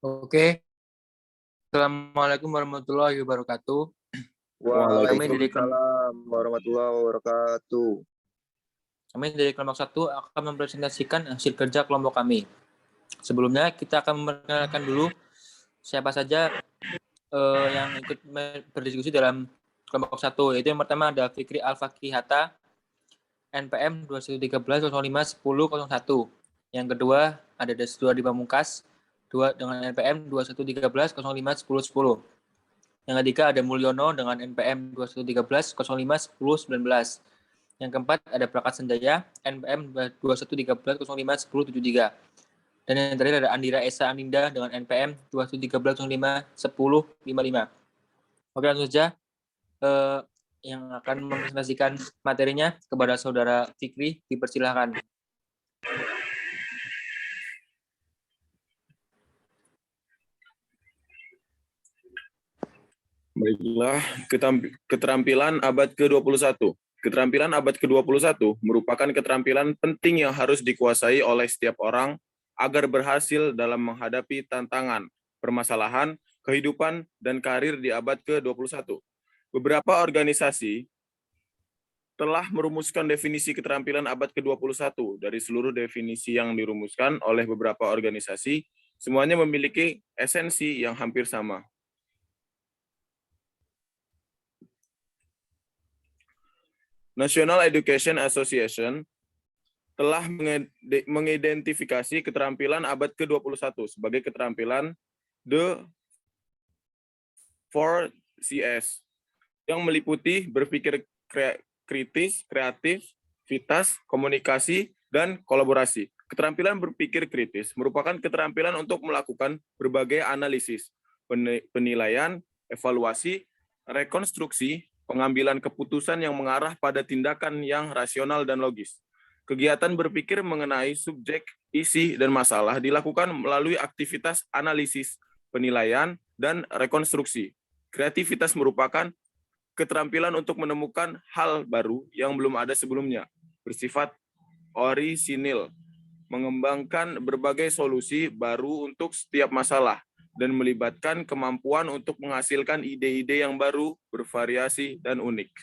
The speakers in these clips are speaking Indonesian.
Oke, Assalamualaikum warahmatullahi wabarakatuh. Kami dari Waalaikumsalam warahmatullahi wabarakatuh. kelompok 1 akan mempresentasikan hasil kerja kelompok kami. Sebelumnya kita akan memperkenalkan dulu siapa saja yang ikut berdiskusi dalam kelompok 1, yaitu yang pertama ada Fikri Al-Fakih Hatta, NPM 2113051001. Yang kedua ada Desdua di Pamungkas dengan NPM 2113051010. Yang ketiga ada Mulyono dengan NPM 2113051019. Yang keempat ada Prakat Senjaya NPM 2113051073. Dan yang terakhir ada Andira Esa Aninda dengan NPM 2113051055. Oke, langsung saja yang akan mempresentasikan materinya kepada Saudara Fikri, dipersilahkan. Baiklah, keterampilan abad ke-21. Keterampilan abad ke-21 merupakan keterampilan penting yang harus dikuasai oleh setiap orang agar berhasil dalam menghadapi tantangan, permasalahan, kehidupan, dan karir di abad ke-21. Beberapa organisasi telah merumuskan definisi keterampilan abad ke-21 dari seluruh definisi yang dirumuskan oleh beberapa organisasi, semuanya memiliki esensi yang hampir sama. National Education Association telah mengidentifikasi keterampilan abad ke-21 sebagai keterampilan The 4Cs yang meliputi berpikir kritis, kreativitas, komunikasi, dan kolaborasi. Keterampilan berpikir kritis merupakan keterampilan untuk melakukan berbagai analisis, penilaian, evaluasi, rekonstruksi, pengambilan keputusan yang mengarah pada tindakan yang rasional dan logis. Kegiatan berpikir mengenai subjek, isi, dan masalah dilakukan melalui aktivitas analisis, penilaian, dan rekonstruksi. Kreativitas merupakan keterampilan untuk menemukan hal baru yang belum ada sebelumnya, bersifat orisinil, mengembangkan berbagai solusi baru untuk setiap masalah, dan melibatkan kemampuan untuk menghasilkan ide-ide yang baru, bervariasi, dan unik.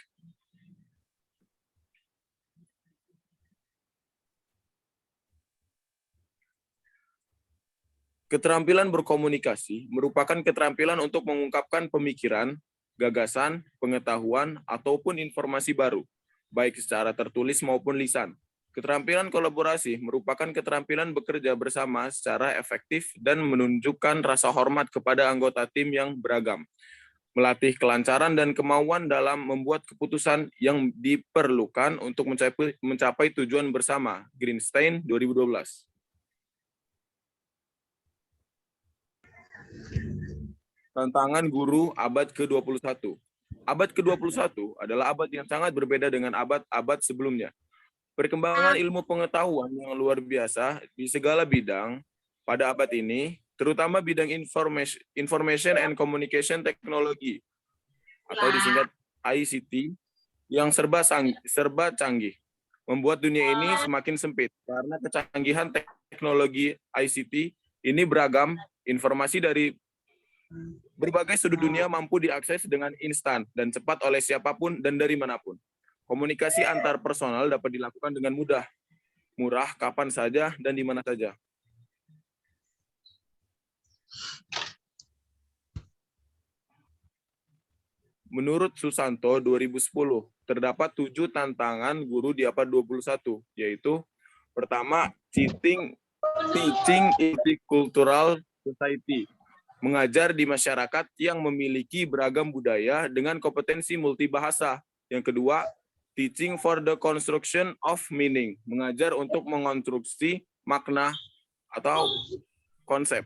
Keterampilan berkomunikasi merupakan keterampilan untuk mengungkapkan pemikiran, gagasan, pengetahuan, ataupun informasi baru, baik secara tertulis maupun lisan. Keterampilan kolaborasi merupakan keterampilan bekerja bersama secara efektif dan menunjukkan rasa hormat kepada anggota tim yang beragam, melatih kelancaran dan kemauan dalam membuat keputusan yang diperlukan untuk mencapai tujuan bersama. Greenstein, 2012. Tantangan guru abad ke-21. Abad ke-21 adalah abad yang sangat berbeda dengan abad-abad sebelumnya. Perkembangan ilmu pengetahuan yang luar biasa di segala bidang pada abad ini, terutama bidang information and communication technology, atau disingkat ICT, yang serba canggih, membuat dunia ini semakin sempit. Karena kecanggihan teknologi ICT ini beragam, informasi dari berbagai sudut dunia mampu diakses dengan instan dan cepat oleh siapapun dan dari manapun. Komunikasi antar personal dapat dilakukan dengan mudah, murah, kapan saja, dan di mana saja. Menurut Susanto 2010, terdapat 7 tantangan guru di abad 21, yaitu pertama, teaching multicultural society, mengajar di masyarakat yang memiliki beragam budaya dengan kompetensi multibahasa. Yang kedua, teaching for the construction of meaning, mengajar untuk mengonstruksi makna atau konsep.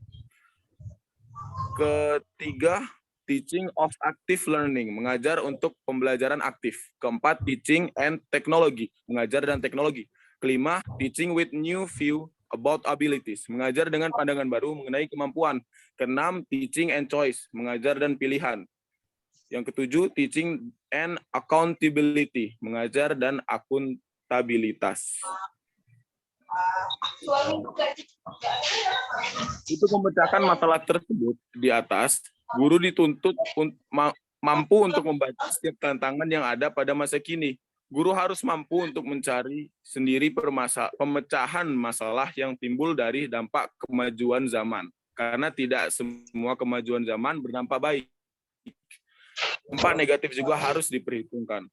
Ketiga, teaching of active learning, mengajar untuk pembelajaran aktif. Keempat, teaching and technology, mengajar dan teknologi. Kelima, teaching with new view about abilities, mengajar dengan pandangan baru mengenai kemampuan. Keenam, teaching and choice, mengajar dan pilihan. Yang ketujuh, teaching and accountability, mengajar dan akuntabilitas. Untuk memecahkan masalah tersebut di atas, guru dituntut mampu untuk membaca setiap tantangan yang ada pada masa kini. Guru harus mampu untuk mencari sendiri pemecahan masalah yang timbul dari dampak kemajuan zaman. Karena tidak semua kemajuan zaman berdampak baik. Dampak negatif juga harus diperhitungkan.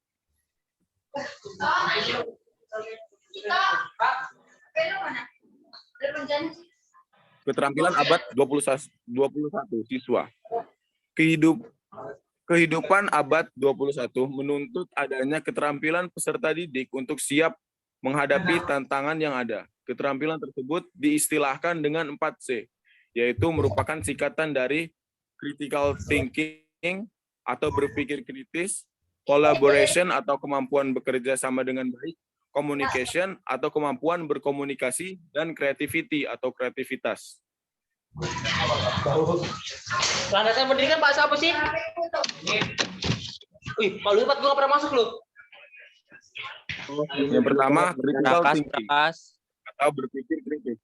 Keterampilan abad 21 siswa. Kehidupan abad 21 menuntut adanya keterampilan peserta didik untuk siap menghadapi tantangan yang ada. Keterampilan tersebut diistilahkan dengan 4C, yaitu merupakan singkatan dari critical thinking atau berpikir kritis, collaboration atau kemampuan bekerja sama dengan baik, communication atau kemampuan berkomunikasi, dan creativity atau kreativitas. Landasan pendidikan Pak siapa sih? Wih, Pak Lupat gua pernah masuk loh. Yang pertama, critical thinking atau berpikir kritis.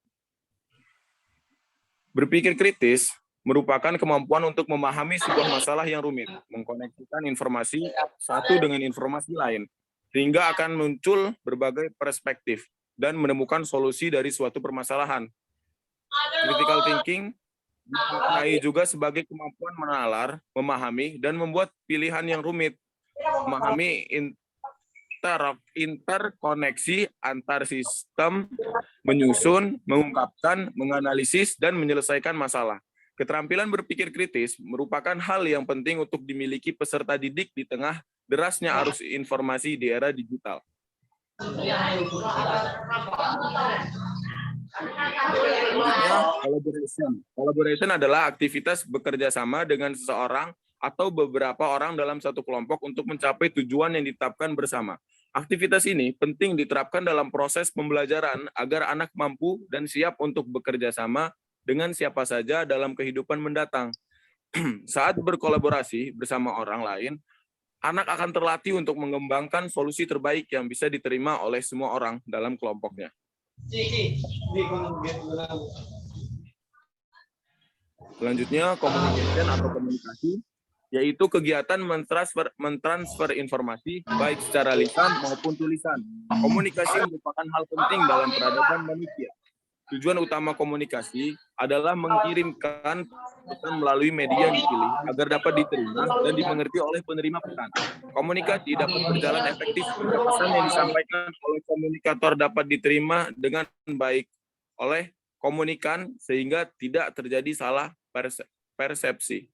Berpikir kritis merupakan kemampuan untuk memahami sebuah masalah yang rumit, mengkoneksikan informasi satu dengan informasi lain, sehingga akan muncul berbagai perspektif dan menemukan solusi dari suatu permasalahan. Critical thinking dimaknai juga sebagai kemampuan menalar, memahami, dan membuat pilihan yang rumit, memahami interkoneksi antar sistem, menyusun, mengungkapkan, menganalisis, dan menyelesaikan masalah. Keterampilan berpikir kritis merupakan hal yang penting untuk dimiliki peserta didik di tengah derasnya arus informasi di era digital. Collaboration adalah aktivitas bekerja sama dengan seseorang atau beberapa orang dalam satu kelompok untuk mencapai tujuan yang ditetapkan bersama. Aktivitas ini penting diterapkan dalam proses pembelajaran agar anak mampu dan siap untuk bekerja sama dengan siapa saja dalam kehidupan mendatang. Saat berkolaborasi bersama orang lain, anak akan terlatih untuk mengembangkan solusi terbaik yang bisa diterima oleh semua orang dalam kelompoknya. Selanjutnya, communication atau komunikasi, yaitu kegiatan mentransfer informasi baik secara lisan maupun tulisan. Komunikasi merupakan hal penting dalam peradaban manusia. Tujuan utama komunikasi adalah mengirimkan pesan melalui media yang dipilih agar dapat diterima dan dimengerti oleh penerima pesan. Komunikasi dapat berjalan efektif jika pesan yang disampaikan oleh komunikator dapat diterima dengan baik oleh komunikan sehingga tidak terjadi salah persepsi.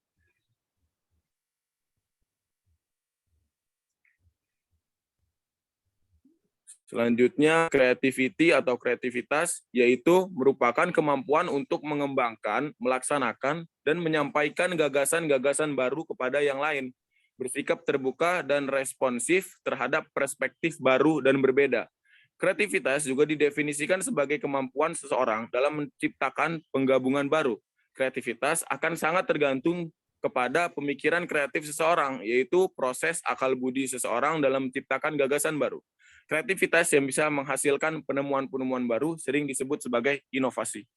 Selanjutnya, creativity atau kreativitas, yaitu merupakan kemampuan untuk mengembangkan, melaksanakan, dan menyampaikan gagasan-gagasan baru kepada yang lain, bersikap terbuka dan responsif terhadap perspektif baru dan berbeda. Kreativitas juga didefinisikan sebagai kemampuan seseorang dalam menciptakan penggabungan baru. Kreativitas akan sangat tergantung kepada pemikiran kreatif seseorang, yaitu proses akal budi seseorang dalam menciptakan gagasan baru. Kreativitas yang bisa menghasilkan penemuan-penemuan baru sering disebut sebagai inovasi.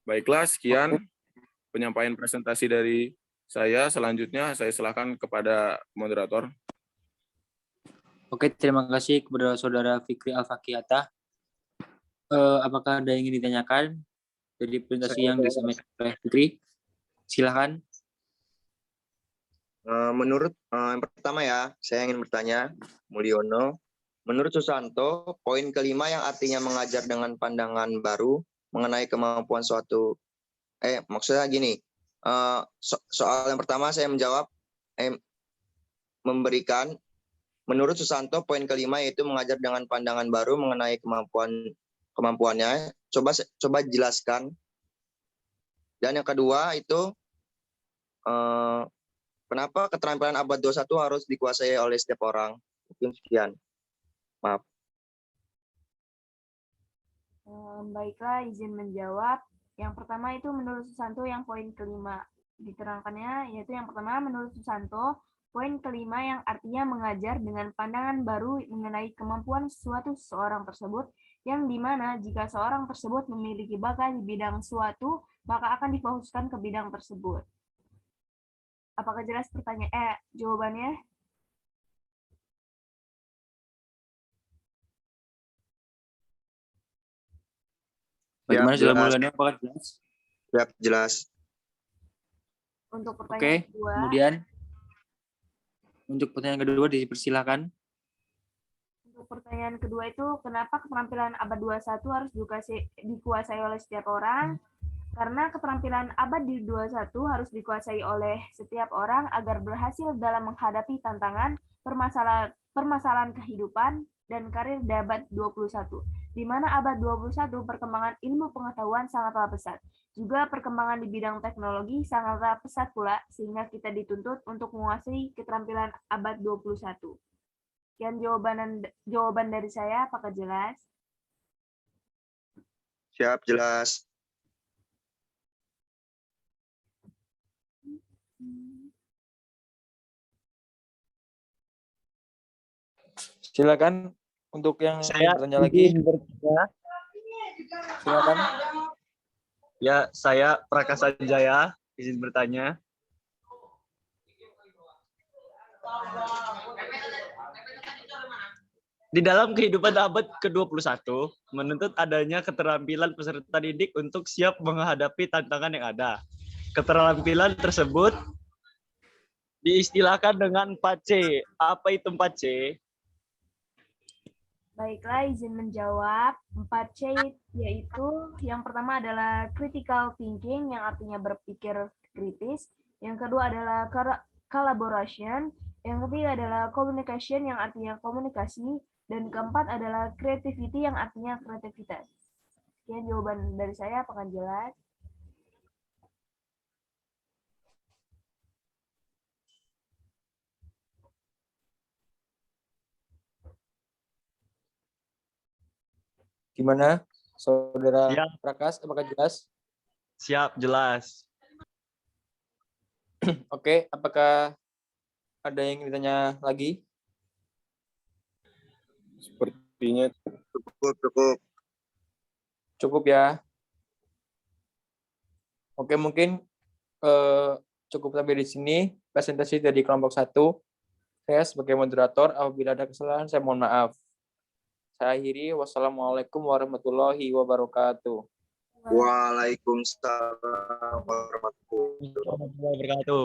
Baiklah, sekian penyampaian presentasi dari saya. Selanjutnya saya silakan kepada moderator. Oke, terima kasih kepada Saudara Fikri Al-Fakihata. Apakah ada yang ingin ditanyakan dari presentasi yang disampaikan oleh Fikri? Silakan. Menurut yang pertama ya, saya ingin bertanya, Mulyono. Menurut Susanto, poin kelima yang artinya mengajar dengan pandangan baru mengenai kemampuan suatu, maksudnya gini, soal yang pertama saya menjawab, memberikan, menurut Susanto, poin kelima yaitu mengajar dengan pandangan baru mengenai kemampuannya. Coba jelaskan. Dan yang kedua itu, kenapa keterampilan abad 21 harus dikuasai oleh setiap orang? Mungkin sekian. Maaf. Baiklah, izin menjawab. Yang pertama itu menurut Susanto yang poin kelima diterangkannya, yaitu yang pertama menurut Susanto, Poin kelima yang artinya mengajar dengan pandangan baru mengenai kemampuan suatu seorang tersebut, yang dimana jika seorang tersebut memiliki bakat di bidang suatu, maka akan difokuskan ke bidang tersebut. Apakah jelas jawabannya? Bagaimana Siap, Saudara jelas. Mulyono? Apakah jelas? Siap, jelas. Untuk Oke, pertanyaan kedua, kemudian untuk pertanyaan kedua dipersilakan. untuk pertanyaan kedua itu kenapa keterampilan abad 21 harus dikuasai oleh setiap orang? Karena keterampilan abad di 21 harus dikuasai oleh setiap orang agar berhasil dalam menghadapi tantangan, permasalahan kehidupan, dan karir di abad 21. Di mana abad 21 perkembangan ilmu pengetahuan sangatlah pesat. Juga perkembangan di bidang teknologi sangatlah pesat pula, sehingga kita dituntut untuk menguasai keterampilan abad 21. Sekian jawaban dari saya, apakah jelas? Siap, jelas. Silakan untuk yang Saya bertanya lagi. izin bertanya. Silakan. Ya, saya Prakasa Jaya, izin bertanya. Di dalam kehidupan abad ke-21, menuntut adanya keterampilan peserta didik untuk siap menghadapi tantangan yang ada. Keterampilan tersebut diistilahkan dengan 4C. Apa itu 4C? Baiklah, izin menjawab. 4C yaitu yang pertama adalah critical thinking, yang artinya berpikir kritis. Yang kedua adalah collaboration. Yang ketiga adalah communication, yang artinya komunikasi. Dan keempat adalah creativity, yang artinya kreativitas. Sekian jawaban dari saya, apakah jelas? Gimana, Saudara Siap. Prakas? Apakah jelas? Siap, jelas. Oke, apakah ada yang ingin ditanya lagi? Sepertinya Cukup. Cukup ya. Oke, mungkin cukup sampai di sini presentasi dari kelompok 1. Saya sebagai moderator, apabila ada kesalahan saya mohon maaf. Saya akhiri. Wassalamualaikum warahmatullahi wabarakatuh. Waalaikumsalam warahmatullahi wabarakatuh. Warahmatullahi wabarakatuh.